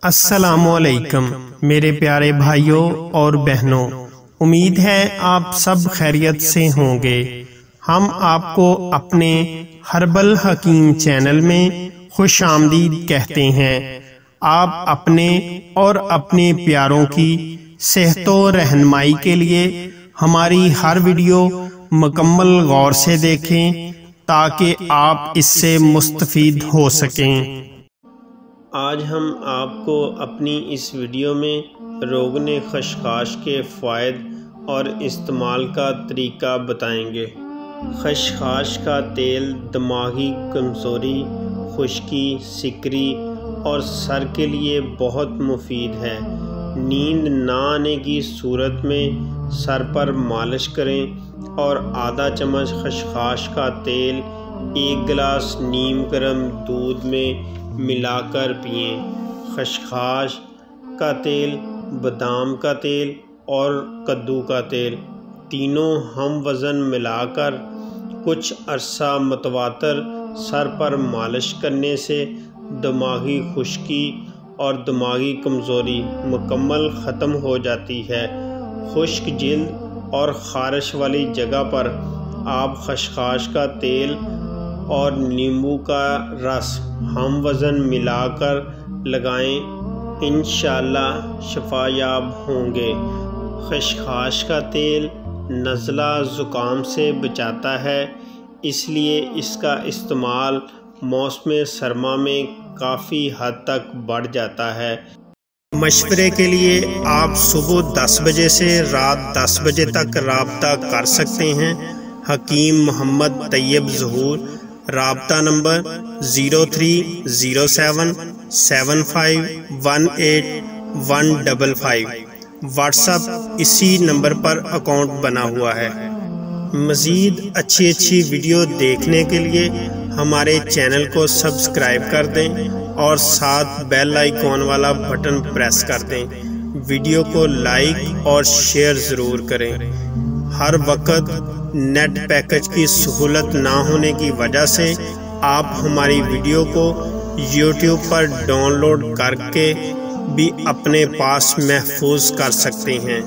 السلام علیکم میرے پیارے بھائیوں اور بہنوں، امید ہے آپ سب خیریت سے ہوں گے۔ ہم آپ کو اپنے ہربل حکیم چینل میں خوش آمدید کہتے ہیں۔ آپ اپنے اور اپنے پیاروں کی صحت و رہنمائی کے لیے ہماری ہر ویڈیو مکمل غور سے دیکھیں تاکہ آپ اس سے مستفید ہو سکیں۔ آج ہم آپ کو اپنی اس ویڈیو میں روغن خشخاش کے فوائد اور استعمال کا طریقہ بتائیں گے۔ خشخاش کا تیل دماغی کمزوری، خشکی، سکری اور سر کے لیے بہت مفید ہے۔ نیند نہ آنے کی صورت میں سر پر مالش کریں اور آدھا چمچ خشخاش کا تیل 1 گلاس نیم گرم دودھ میں ملا کر پئیں۔ خشخاش کا تیل، بادام کا تیل اور کدو کا تیل تینوں ہم وزن ملا کر کچھ عرصہ متواتر سر پر مالش کرنے سے دماغی خشکی اور دماغی کمزوری مکمل ختم ہو جاتی ہے۔ خشک جلد اور خارش والی جگہ پر آپ خشخاش کا تیل اور نیمبو کا رس ہم وزن ملا کر لگائیں، انشاءاللہ شفا یاب ہوں گے۔ خشخاش کا تیل نزلہ زکام سے بچاتا ہے، اس لیے اس کا استعمال موسم سرما میں کافی حد تک بڑھ جاتا ہے۔ مشورے کے لیے آپ صبح 10 بجے سے رات 10 بجے تک رابطہ کر سکتے ہیں۔ حکیم محمد طیب ظہور، رابطہ نمبر 0307 75 18 155۔ واٹس اپ اسی نمبر پر اکاؤنٹ بنا ہوا ہے۔ مزید اچھی ویڈیو دیکھنے کے لیے ہمارے چینل کو سبسکرائب کر دیں اور ساتھ بیل آئیکن والا بٹن پریس کر دیں۔ ویڈیو کو لائک اور شیئر ضرور کریں۔ ہر وقت نیٹ پیکج کی سہولت نہ ہونے کی وجہ سے آپ ہماری ویڈیو کو یوٹیوب پر ڈاؤن لوڈ کر کے بھی اپنے پاس محفوظ کر سکتے ہیں۔